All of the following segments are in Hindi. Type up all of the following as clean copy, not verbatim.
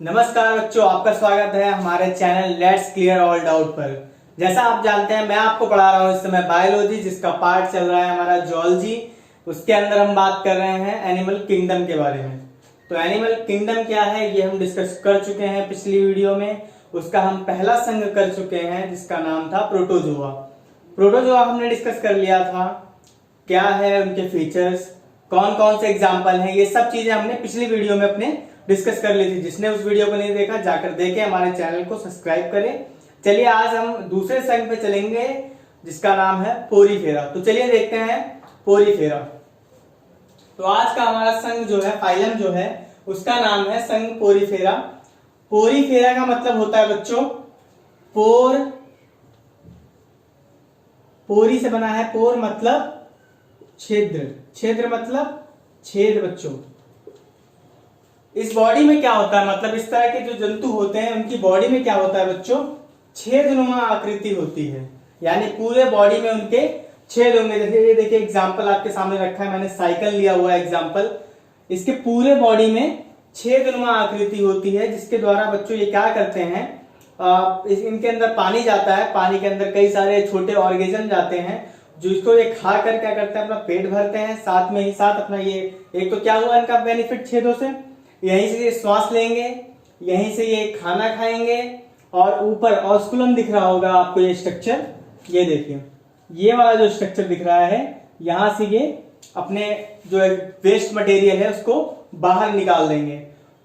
नमस्कार बच्चों, आपका स्वागत है हमारे channel let's clear all doubt पर। जैसा आप जानते हैं, मैं आपको पढ़ा रहा हूँ इस समय बायोलॉजी, जिसका पार्ट चल रहा है हमारा जूलॉजी। उसके अंदर हम बात कर रहे हैं एनिमल किंगडम के बारे में। तो एनिमल किंगडम क्या है ये हम डिस्कस कर चुके हैं पिछली वीडियो में। उसका हम पहला संघ कर चुके हैं जिसका नाम था प्रोटोजोआ। प्रोटोजोआ हमने डिस्कस कर लिया था, क्या है उनके फीचर्स, कौन कौन से एग्जाम्पल हैं, ये सब चीजें हमने पिछली वीडियो में अपने डिस्कस कर ली थी। जिसने उस वीडियो को नहीं देखा जाकर देखें, हमारे चैनल को सब्सक्राइब करें। चलिए आज हम दूसरे संघ पे चलेंगे जिसका नाम है पोरीफेरा। तो चलिए देखते हैं पोरीफेरा। तो आज का हमारा संघ जो है, फाइलम जो है, उसका नाम है संघ पोरीफेरा। पोरीफेरा का मतलब होता है बच्चों पोर, पोरी से बना है, पोर मतलब छिद्र, छिद्र मतलब छेद बच्चों। इस बॉडी में क्या होता है, मतलब इस तरह के जो जंतु होते हैं उनकी बॉडी में क्या होता है बच्चों, छेदनुमा आकृति होती है। यानी पूरे बॉडी में उनके छेद होंगे। जैसे ये देखिए एग्जांपल आपके सामने रखा है, मैंने साइकिल लिया हुआ है एग्जांपल। इसके पूरे बॉडी में छेदनुमा आकृति होती है, जिसके द्वारा बच्चों ये क्या करते हैं, इनके अंदर पानी जाता है, पानी के अंदर कई सारे छोटे ऑर्गेजन जाते हैं जो इसको ये खा कर क्या करते हैं, अपना पेट भरते हैं, साथ में ही साथ अपना ये एक तो क्या हुआ इनका बेनिफिट छेदों से, यहीं से ये श्वास लेंगे, यहीं से ये खाना खाएंगे। और ऊपर ऑस्कुलम दिख रहा होगा आपको ये स्ट्रक्चर, ये देखिए ये वाला जो स्ट्रक्चर दिख रहा है, यहां से ये अपने जो वेस्ट मटेरियल है उसको बाहर निकाल देंगे।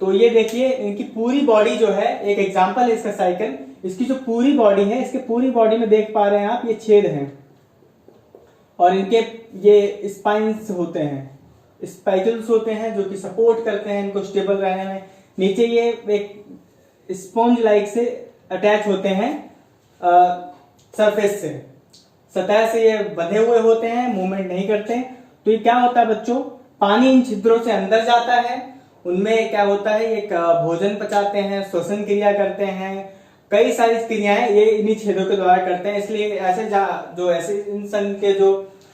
तो ये देखिए इनकी पूरी बॉडी जो है, एक एग्जांपल है इसका साइकिल। इसकी जो पूरी बॉडी है, इसके पूरी बॉडी में देख पा रहे हैं आप, ये छेद हैं और इनके ये स्पाइन्स होते हैं, स्पाइकल्स होते हैं जो कि सपोर्ट करते हैं इनको स्टेबल रहने में। नीचे ये एक स्पॉन्ज लाइक से अटैच होते हैं सरफेस से, सतह से ये बंधे हुए होते हैं, मूवमेंट नहीं करते। तो ये क्या होता है बच्चों, पानी इन छिद्रों से अंदर जाता है, उनमें क्या होता है, ये भोजन पचाते हैं, श्वसन क्रिया करते हैं, कई सारी क्रियाएं ये इन्हीं छेदों के द्वारा करते हैं। इसलिए ऐसे जो ऐसे इंसान के जो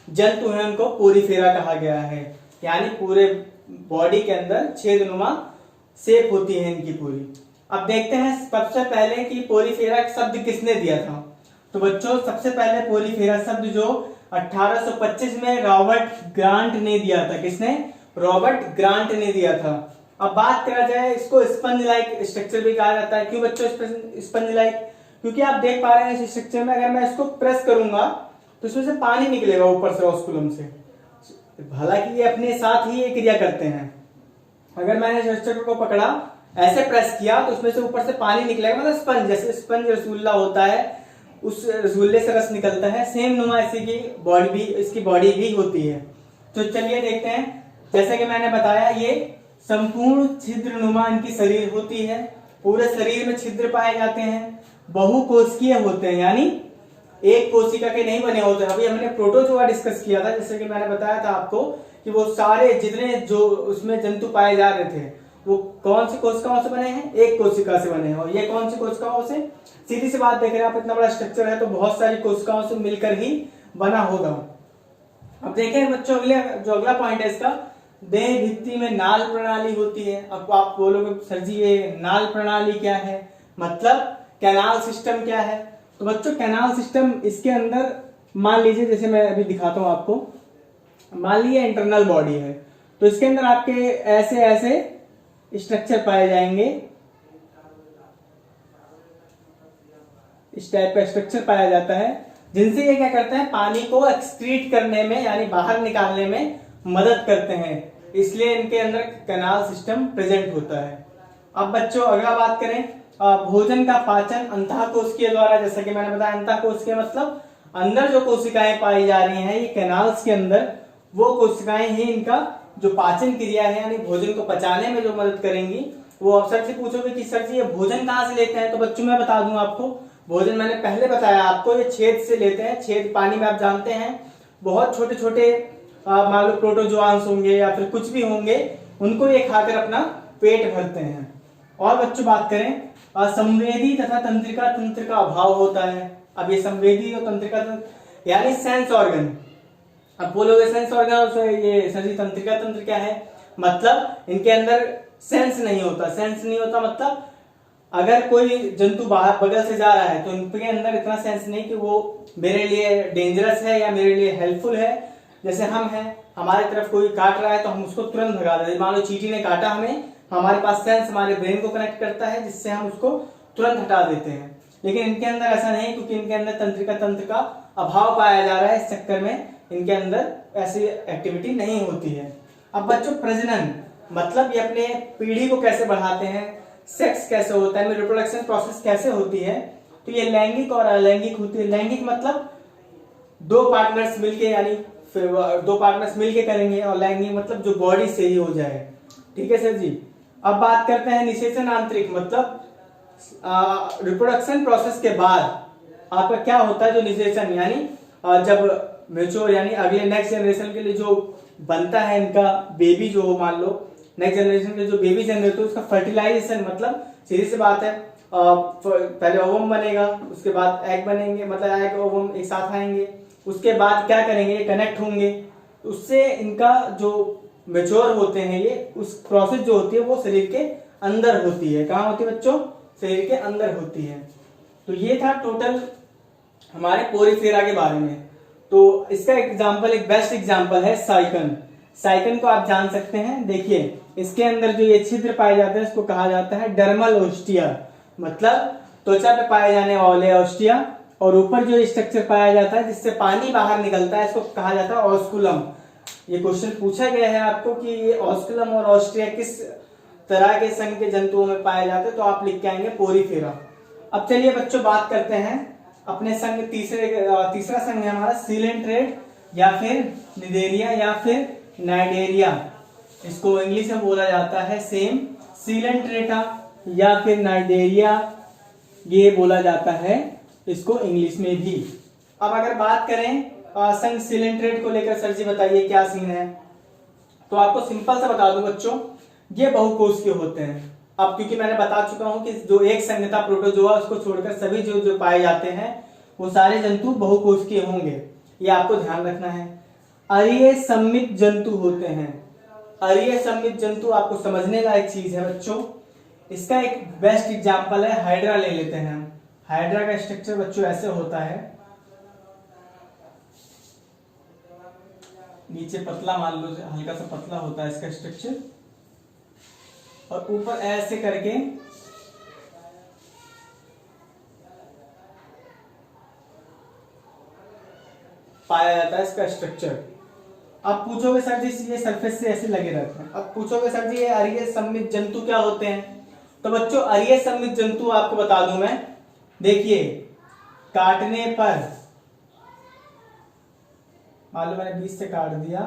जंतु हैं उनको पोरीफेरा कहा गया है। यानी पूरे बॉडी के अंदर छेदनुमा शेप होती है इनकी पूरी। अब देखते हैं सबसे पहले कि पोरीफेरा शब्द किसने दिया था। तो बच्चों सबसे पहले पोरीफेरा शब्द जो 1825 में रॉबर्ट ग्रांट ने दिया था। किसने? रॉबर्ट ग्रांट ने दिया था। अब बात करा जाए, इसको स्पंज लाइक स्ट्रक्चर भी कहा जाता है। क्यों बच्चों स्पंज लाइक? क्योंकि आप देख पा रहे हैं इस स्ट्रक्चर में, अगर मैं इसको प्रेस करूंगा तो इसमें से पानी निकलेगा ऊपर से ऑस्कुलम से। हालांकि ये अपने साथ ही ये क्रिया करते हैं। अगर मैंने स्ट्रक्चर को पकड़ा, ऐसे प्रेस किया तो उसमें से ऊपर से पानी निकलेगा, मतलब स्पंज, जैसे स्पंज रसगुल्ला होता है, उस रसगुल्ले से रस निकलता है, सेम नुमा इसी की बॉडी भी, इसकी बॉडी भी होती है। तो चलिए देखते हैं। जैसे कि मैंने बताया, ये संपूर्ण छिद्र नुमा इनकी शरीर होती है, पूरे शरीर में छिद्र पाए जाते हैं, बहुकोशिकीय होते हैं, यानी एक कोशिका के नहीं बने होते। अभी हमने प्रोटोजोआ डिस्कस किया था, जैसे कि मैंने बताया था आपको कि वो सारे जितने जो उसमें जंतु पाए जा रहे थे वो कौन सी कोशिकाओं से बने हैं, एक कोशिका से बने हैं। और ये कौन सी कोशिकाओं से? सीधी सी बात देख रहे हैं आप, इतना बड़ा स्ट्रक्चर है तो बहुत सारी कोशिकाओं से मिलकर ही बना होगा। अब देखें बच्चों, अगला पॉइंट है इसका, देह भित्ति में नाल प्रणाली होती है। अब आप बोलोगे सर जी ये नाल प्रणाली क्या है, मतलब कैनाल सिस्टम क्या है? तो बच्चों कैनाल सिस्टम, इसके अंदर मान लीजिए, जैसे मैं अभी दिखाता हूं आपको, मान लीजिए इंटरनल बॉडी है, तो इसके अंदर आपके ऐसे ऐसे स्ट्रक्चर पाए जाएंगे, इस टाइप का स्ट्रक्चर पाया जाता है, जिनसे ये क्या करते हैं, पानी को एक्सक्रीट करने में यानी बाहर निकालने में मदद करते हैं। इसलिए इनके अंदर कैनाल सिस्टम प्रेजेंट होता है। अब बच्चों अगला बात करें, भोजन का पाचन अंतःकोशिकीय द्वारा। जैसा कि मैंने बताया, अंतःकोशिकीय मतलब अंदर जो कोशिकाएं पाई जा रही हैं ये कैनाल्स के अंदर, वो कोशिकाएं ही इनका जो पाचन क्रिया है यानी भोजन को पचाने में जो मदद करेंगी। वो आप सर से पूछोगे कि सर जी ये भोजन कहाँ से लेते हैं, तो बच्चों मैं बता दूं आपको, भोजन मैंने पहले बताया आपको, ये छेद से लेते हैं। छेद पानी में आप जानते हैं बहुत छोटे छोटे मान लो प्रोटोजोआंस होंगे या फिर कुछ भी होंगे, उनको ये खाकर अपना पेट भरते हैं। और बच्चों बात करें, संवेदी तथा तंत्रिका तंत्र का अभाव होता है। अब ये संवेदी और तंत्रिका तंत्र यानी सेंस ऑर्गन, अब बोलोगे सेंस ऑर्गन और ये सर जी तंत्रिका तंत्र क्या है, मतलब इनके अंदर सेंस नहीं होता। सेंस नहीं होता मतलब अगर कोई जंतु बाहर बगल से जा रहा है तो उनके अंदर इतना सेंस नहीं कि वो मेरे लिए डेंजरस है या मेरे लिए हेल्पफुल है। जैसे हम हैं, हमारी तरफ कोई काट रहा है तो हम उसको तुरंत भगा देते हैं। मान लो चींटी ने काटा हमें, हमारे पास सेंस हमारे ब्रेन को कनेक्ट करता है जिससे हम उसको तुरंत हटा देते हैं। लेकिन इनके अंदर ऐसा नहीं, क्योंकि इनके अंदर तंत्रिका तंत्र का अभाव पाया जा रहा है। इस चक्कर में इनके अंदर ऐसी एक्टिविटी नहीं होती है। अब बच्चों प्रजनन मतलब ये अपने पीढ़ी को कैसे बढ़ाते हैं, सेक्स कैसे होता है, रिप्रोडक्शन प्रोसेस कैसे होती है, तो ये लैंगिक और अलैंगिक होती है। लैंगिक मतलब दो पार्टनर्स मिलके, यानी दो पार्टनर्स मिलके करेंगे, और लैंगिक मतलब जो बॉडी से ही हो जाए। ठीक है सर जी। अब बात करते हैं निषेचन आंतरिक मतलब रिप्रोडक्शन प्रोसेस के बाद आपका क्या होता है, जो निषेचन यानी जब मेच्योर यानी अगले नेक्स्ट जनरेशन के लिए जो बनता है इनका बेबी, जो हो मान लो नेक्स्ट जनरेशन के जो बेबी जनरेट हो उसका फर्टिलाइजेशन मतलब सीधी सी बात है, पहले ओवम बनेगा, उसके बाद एग बनेंगे, मतलब एग ओवम एक साथ आएंगे, उसके बाद क्या करेंगे, कनेक्ट होंगे, उससे इनका जो मेच्योर होते हैं ये उस प्रोसेस जो होती है वो शरीर के अंदर होती है। कहाँ होती है बच्चों, शरीर के अंदर होती है। तो ये था टोटल हमारे पोरीफेरा के बारे में। तो इसका एग्जांपल, एक बेस्ट एग्जांपल है साइकन। साइकन को आप जान सकते हैं, देखिए इसके अंदर जो ये छिद्र पाए जाते हैं इसको कहा जाता है डर्मल ओस्टिया, मतलब त्वचा पे पाए जाने वाले ओस्टिया, और ऊपर जो स्ट्रक्चर पाया जाता है जिससे पानी बाहर निकलता है इसको कहा जाता है ऑस्कुलम। ये क्वेश्चन पूछा गया है आपको कि ये ऑस्कुलम और ऑस्ट्रिया किस तरह के संघ के जंतुओं में पाए जाते हैं, तो आप लिख के आएंगे पोरीफेरा। अब चलिए बच्चों बात करते हैं अपने संघ, तीसरा संघ है हमारा सीलेंट्रेट या फिर निदेरिया या फिर नाइडेरिया। इसको इंग्लिश में बोला जाता है सेम सीलेंट्रेटा या फिर नाइडेरिया, ये बोला जाता है इसको इंग्लिश में भी। अब अगर बात करें संघ सीलेंट्रेट को लेकर, सर जी बताइए क्या सीन है, तो आपको सिंपल सा बता दूं बच्चों, ये बहुकोषीय होते हैं। अब क्योंकि मैंने बता चुका हूं कि जो एक संघ था प्रोटोजोआ, उसको छोड़कर सभी जो पाए जाते हैं वो सारे जंतु बहुकोषीय होंगे, ये आपको ध्यान रखना है। अरीय सम्मित जंतु होते हैं। अरीय सम्मित जंतु आपको समझने लायक चीज है बच्चों। इसका एक बेस्ट एग्जांपल है हाइड्रा, ले लेते हैं हम। हाइड्रा का स्ट्रक्चर बच्चों ऐसे होता है, नीचे पतला, मान लो हल्का सा पतला होता है इसका स्ट्रक्चर, और ऊपर ऐसे करके पाया जाता है इसका स्ट्रक्चर। अब पूछोगे सर जी ये सरफेस से ऐसे लगे रहते हैं, अब पूछोगे सर जी ये अरीय सम्मित जंतु क्या होते हैं, तो बच्चों अरीय सम्मित जंतु आपको बता दूं मैं, देखिए काटने पर, मान लो मैंने 20 से काट दिया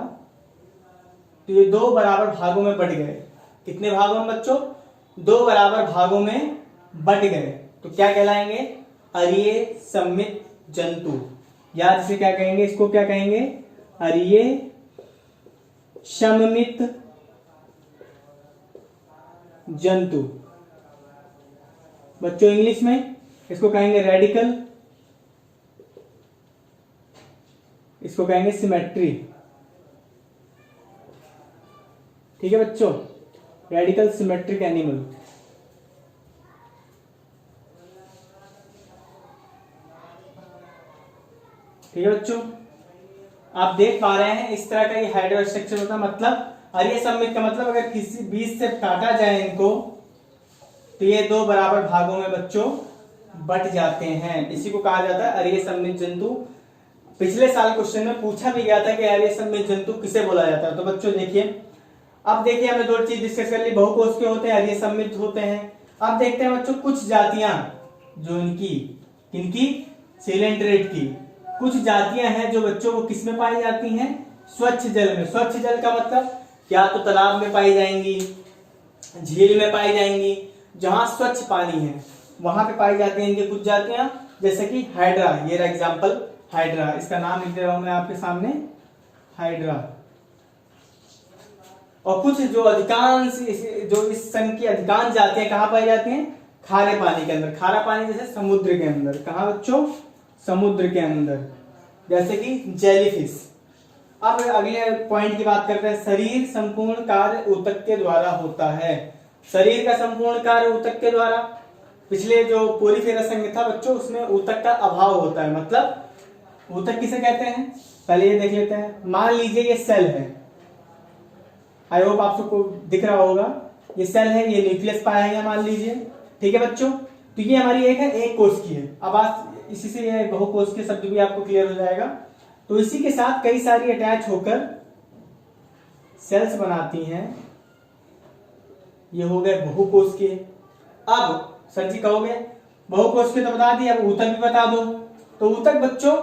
तो ये दो बराबर भागों में बट गए। कितने भागों में बच्चों, दो बराबर भागों में बट गए, तो क्या कहलाएंगे, अरीय सम्मित जंतु, या इसे क्या कहेंगे, इसको क्या कहेंगे, अरीय सममित जंतु। बच्चों इंग्लिश में इसको कहेंगे रेडिकल, इसको कहेंगे सिमेट्री। ठीक है बच्चों, रेडिकल सिमेट्रिक एनिमल। ठीक है बच्चों, आप देख पा रहे हैं इस तरह का ये हाइड्रा स्ट्रक्चर होता है। मतलब अरीय सम्मित का मतलब अगर किसी बीच से काटा जाए इनको तो ये दो बराबर भागों में बच्चों बट जाते हैं, इसी को कहा जाता है अरीय सम्मित जंतु। पिछले साल क्वेश्चन में पूछा भी गया था कि अरीय सम्मित जंतु किसे बोला जाता है। तो बच्चों देखिए, अब देखिए हमने दो चीज डिस्कस कर ली, बहुकोषीय होते हैं, अरीय सम्मित होते हैं। अब देखते हैं बच्चों कुछ जातियां जो इनकी सीलेंट्रेट की कुछ जातियां हैं जो बच्चों को किस में पाई जाती हैं, स्वच्छ जल में। स्वच्छ जल का मतलब क्या, तो तालाब में पाई जाएंगी, झील में पाई जाएंगी, जहां स्वच्छ पानी है वहां पे पाई जाती हैं इनकी कुछ जातियां, जैसे कि हाइड्रा। ये रहा एग्जांपल हाइड्रा, इसका नाम लिख दे रहा हूं मैं आपके सामने, हाइड्रा। और कुछ जो अधिकांश जो इस संघ की अधिकांश जातियां कहां पाई जाती हैं, खारे पानी के अंदर। खारा पानी जैसे समुद्र के अंदर, कहां बच्चों, समुद्र के अंदर, जैसे कि जेलीफिश। अब अगले पॉइंट की बात करते हैं, शरीर संपूर्ण कार्य ऊतक के द्वारा होता है। शरीर का संपूर्ण कार्य ऊतक के द्वारा। पिछले जो पोरीफेरस संघ था बच्चों, उसमें ऊतक का अभाव होता है, मतलब ऊतक किसे कहते हैं पहले ये देख लेते हैं। मान लीजिए ये सेल है, आई होप आप सबको दिख रहा होगा, ये सेल है, ये न्यूक्लियस पाया गया मान लीजिए, ठीक है बच्चों। तो ये हमारी एक कोश की है। अब आप इसी से ये बहुकोश के शब्द भी आपको क्लियर हो जाएगा। तो इसी के साथ कई सारी अटैच होकर सेल्स बनाती हैं, ये हो गए बहुकोश के। अब सर जी कहोगे बहुकोश के तो बता दिया, अब ऊतक भी बता दो। तो ऊतक बच्चों,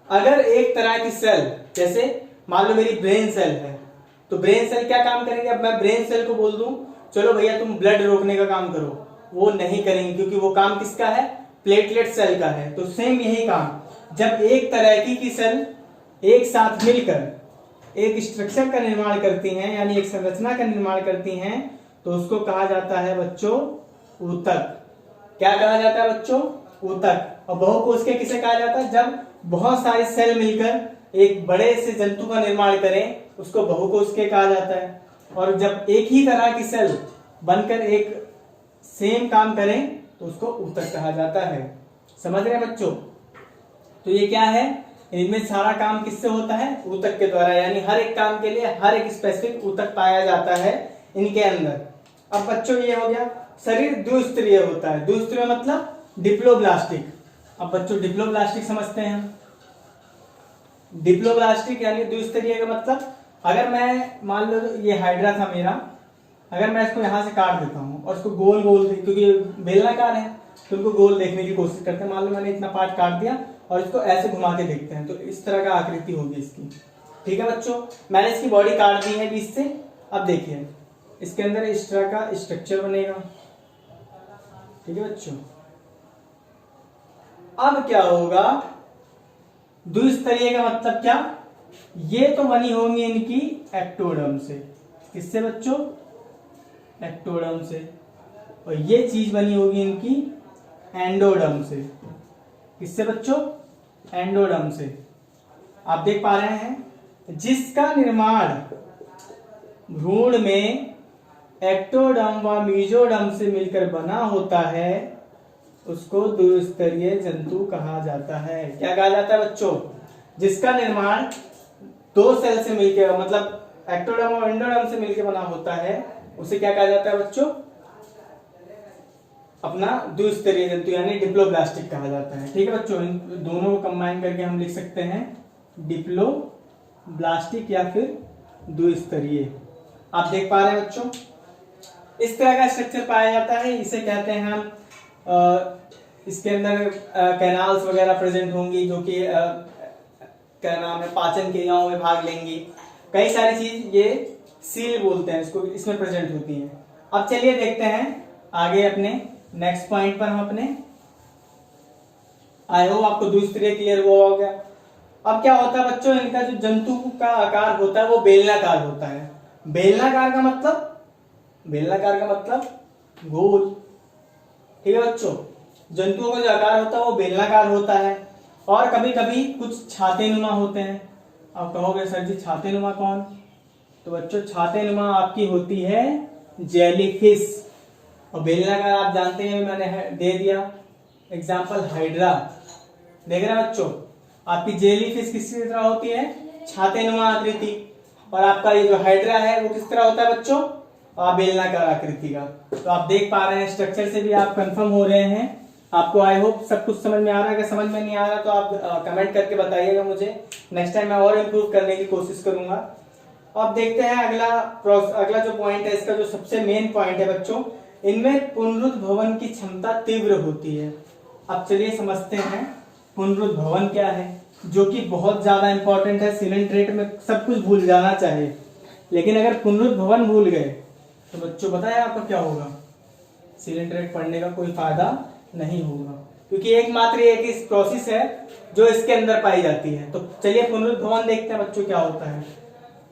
अगर एक तरह की सेल, जैसे मान लो मेरी ब्रेन सेल है, तो ब्रेन सेल क्या काम करेंगे। अब मैं ब्रेन सेल को बोल दूं चलो भैया तुम ब्लड रोकने का काम करो, वो नहीं करेंगे, क्योंकि वो काम किसका है, प्लेटलेट सेल का है। तो सेम यही काम, जब एक तरह की सेल एक साथ मिलकर एक स्ट्रक्चर का निर्माण करती हैं, यानी एक संरचना का निर्माण करती हैं, तो उसको कहा जाता है बच्चों ऊतक। क्या कहा जाता है बच्चों, ऊतक। और बहुकोश के किसे कहा जाता है, जब बहुत सारे सेल मिलकर एक बड़े से जंतु का निर्माण करें, उसको बहुकोश के कहा जाता है। और जब एक ही तरह की सेल बनकर एक सेम काम करें तो उसको ऊतक कहा जाता है। समझ रहे हैं बच्चों। तो ये क्या है, इनमें सारा काम किससे होता है, ऊतक के द्वारा, यानी हर एक काम के लिए हर एक स्पेसिफिक ऊतक पाया जाता है इनके अंदर। अब बच्चों ये हो गया, शरीर द्विस्तरीय होता है। द्विस्तरीय मतलब डिप्लोब्लास्टिक। अब बच्चों डिप्लोब्लास्टिक समझते हैं। डिप्लोब्लास्टिक यानी द्विस्तरीय का मतलब, अगर मैं मान लो ये हाइड्रा था मेरा, अगर मैं इसको यहां से काट देता हूं और इसको गोल गोल, क्योंकि बेलनाकार है तो उनको गोल देखने की कोशिश करते हैं। मान लो मैंने इतना पार्ट काट दिया और इसको ऐसे घुमा के देखते हैं, तो इस तरह का आकृति होगी इसकी, ठीक है बच्चों। मैंने इसकी बॉडी काट दी है बीच से। अब देखिए इसके अंदर इस तरह का स्ट्रक्चर बनेगा, ठीक है बच्चों। अब क्या होगा, द्विस्तरीय का मतलब क्या, ये तो बनी होंगी इनकी एक्टोडर्म से। किससे बच्चों, एक्टोडर्म से। और ये चीज बनी होगी इनकी एंडोडर्म से। किससे बच्चों, एंडोडर्म से। आप देख पा रहे हैं, जिसका निर्माण भ्रूण में एक्टोडर्म व मीजोडर्म से मिलकर बना होता है, उसको द्विस्तरीय जंतु कहा जाता है। क्या कहा जाता है बच्चों, जिसका निर्माण दो सेल से मिलकर, मतलब एक्टोडर्म और एंडोडर्म से मिलकर बना होता है, उसे क्या कहा जाता है बच्चों, अपना द्विस्तरीय जंतु यानी डिप्लोब्लास्टिक कहा जाता है। ठीक है बच्चों, इन दोनों को कंबाइन करके हम लिख सकते हैं डिप्लोब्लास्टिक या फिर द्विस्तरीय। आप देख पा रहे हैं बच्चों, इस तरह का स्ट्रक्चर पाया जाता है। इसे कहते हैं हम, इसके अंदर कैनाल्स वगैरह प्रेजेंट होंगी, जो कि क्या नाम है, पाचन क्रियाओं में भाग लेंगी। कई सारी चीज ये सील बोलते हैं इसको, इसमें प्रेजेंट होती हैं। अब चलिए देखते हैं आगे अपने नेक्स्ट पॉइंट पर। हम अपने, आई होप आपको द्विस्तरीय क्लियर हुआ हो गया। अब क्या होता है बच्चों, इनका जो जंतु का आकार होता है वो बेलनाकार होता है। बेलनाकार का मतलब, बेलनाकार का मतलब गोल। ठीक है बच्चों, जंतुओं का जो आकार होता है वो बेलनाकार होता है। और कभी कभी कुछ छातेनुमा होते हैं। अब कहोगे सर जी छातेनुमा कौन, तो बच्चों छातेनुमा आपकी होती है जेलीफिश। और बेलनाकार आप जानते हैं, मैंने दे दिया एग्जांपल हाइड्रा। देख रहे हैं बच्चों, आपकी जेलीफिश किस तरह होती है, छातेनुमा आकृति। और आपका ये जो हाइड्रा है वो किस तरह होता है बच्चों, बेलनाकार आकृति का। तो आप देख पा रहे हैं, स्ट्रक्चर से भी आप कंफर्म हो रहे हैं। आपको आई होप सब कुछ समझ में आ रहा है। अगर समझ में नहीं आ रहा तो आप कमेंट करके बताइएगा मुझे, नेक्स्ट टाइम मैं और इम्प्रूव करने की कोशिश करूंगा। अब देखते हैं अगला जो पॉइंट है, इसका जो सबसे मेन पॉइंट है बच्चों, इनमें पुनरुद्भवन की क्षमता तीव्र होती है। अब चलिए समझते हैं पुनरुद्भवन क्या है, जो कि बहुत ज्यादा इंपॉर्टेंट है। सिलेंट्रेट में सब कुछ भूल जाना चाहिए, लेकिन अगर पुनरुद्भवन भूल गए तो बच्चों पता है आपका क्या होगा, सिलेंट्रेट पढ़ने का कोई फायदा नहीं होगा, क्योंकि एकमात्र एक प्रोसेस है जो इसके अंदर पाई जाती है। तो चलिए पुनरुद्भवन देखते हैं बच्चों क्या होता है।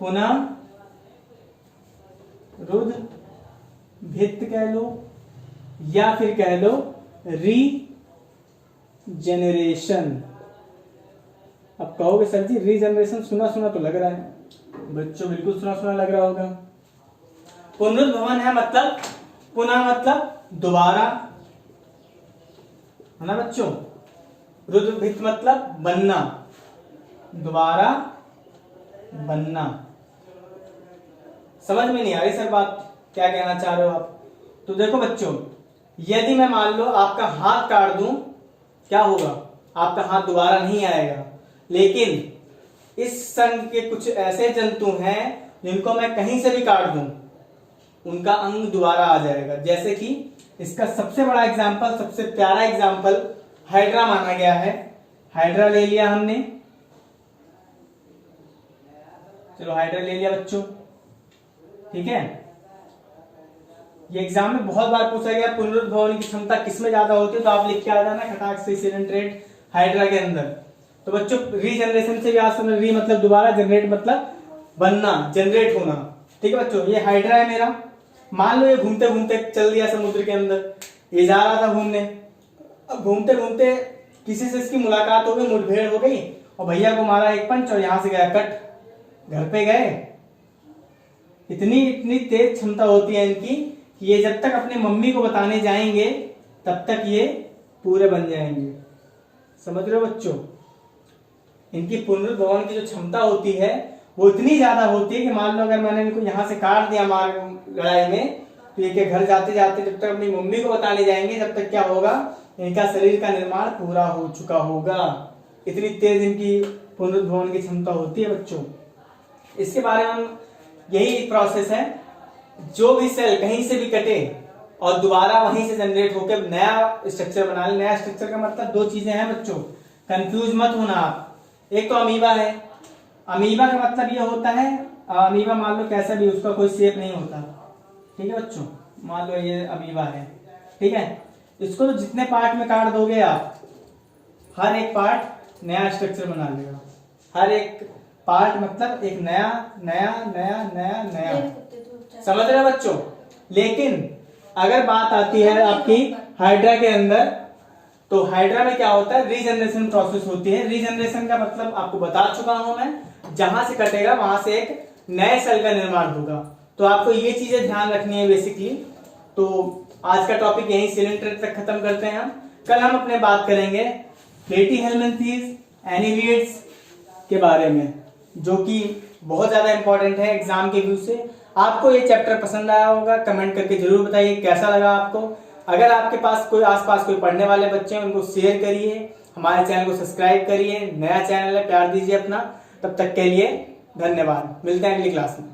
पुनः रुद्ध भित्त कह लो या फिर कह लो रीजेनरेशन। अब कहोगे सर जी रीजेनरेशन सुना सुना तो लग रहा है, बच्चों बिल्कुल सुना सुना लग रहा होगा। पुनरुद्भवन है मतलब पुनः मतलब दोबारा, है ना बच्चों। रुद्रभित मतलब बनना, दोबारा बनना। समझ में नहीं आ रही सर बात, क्या कहना चाह रहे हो आप? तो देखो बच्चों, यदि मैं मान लो आपका हाथ काट दूं, क्या होगा? आपका हाथ दोबारा नहीं आएगा। लेकिन इस संघ के कुछ ऐसे जंतु हैं जिनको मैं कहीं से भी काट दूं, उनका अंग दोबारा आ जाएगा। जैसे कि इसका सबसे बड़ा एग्जाम्पल, सबसे प्यारा एग्जाम्पल हाइड्रा माना गया है। हाइड्रा ले लिया हमने, चलो हाइड्रा ले लिया बच्चों, ठीक है। ये एग्जाम में बहुत बार पूछा गया पुनरुद्भवनी की क्षमता किसमें ज्यादा होती है, तो आप लिख के आ जाना खटाक से सिलेंट्रेट हाइड्रा के अंदर। तो बच्चों रीजनरेशन से भी आज समझ, री मतलब दोबारा, जनरेट मतलब बनना, जनरेट होना, ठीक है बच्चों। ये हाइड्रा है मेरा, मान लो ये घूमते घूमते चल दिया समुद्र के अंदर, ये जा रहा था घूमने। अब घूमते घूमते किसी से इसकी मुलाकात हो गई, मुठभेड़ हो गई, और भैया को मारा एक पंच और यहां से गया कट, घर पे गए। इतनी इतनी तेज क्षमता होती है इनकी कि ये जब तक अपनी मम्मी को बताने जाएंगे तब तक ये पूरे बन जाएंगे। समझ रहे हो बच्चों? इनकी पुनरुद्भवन की जो क्षमता होती है वो इतनी ज्यादा होती है कि मान लो अगर मैंने इनको यहां से काट दिया मार लड़ाई में, तो ये घर जाते जाते जब तक अपनी मम्मी को बताने जाएंगे जब तक क्या होगा, इनका शरीर का निर्माण पूरा हो चुका होगा। इतनी तेज इनकी पुनरुद्भवन की क्षमता होती है बच्चों। इसके बारे में हम, यही प्रोसेस है, जो भी सेल कहीं से भी कटे और दोबारा वहीं से जनरेट होकर नया स्ट्रक्चर बना ले। नया स्ट्रक्चर का मतलब दो चीजें हैं बच्चों, कंफ्यूज मत होना आप। एक तो अमीबा है, अमीबा का मतलब ये होता है, अमीबा मान लो कैसा भी, उसका कोई शेप नहीं होता, ठीक है बच्चों। मान लो ये अमीबा है, ठीक है। इसको तो जितने पार्ट में काट दोगे आप, हर एक पार्ट नया स्ट्रक्चर बना लेगा। हर एक पार्ट मतलब एक नया नया नया नया नया, समझ रहे बच्चों। लेकिन अगर बात आती है आपकी हाइड्रा के अंदर, तो हाइड्रा में क्या होता है, रीजनरेशन प्रोसेस होती है। रीजनरेशन का मतलब आपको बता चुका हूं मैं, जहां से कटेगा वहां से एक नए सेल का निर्माण होगा। तो आपको ये चीजें ध्यान रखनी है बेसिकली। तो आज का टॉपिक यहीं सिलेंडर तक खत्म करते हैं हम। कल हम अपने बात करेंगे प्लेटीहेल्मिन्थेस एनिलियड्स के बारे में, जो कि बहुत ज्यादा इंपॉर्टेंट है एग्जाम के व्यू से। आपको ये चैप्टर पसंद आया होगा, कमेंट करके जरूर बताइए कैसा लगा आपको। अगर आपके पास कोई आसपास कोई पढ़ने वाले बच्चे हैं, उनको शेयर करिए, हमारे चैनल को सब्सक्राइब करिए। नया चैनल है, प्यार दीजिए अपना। तब तक के लिए धन्यवाद, मिलते हैं अगली क्लास में।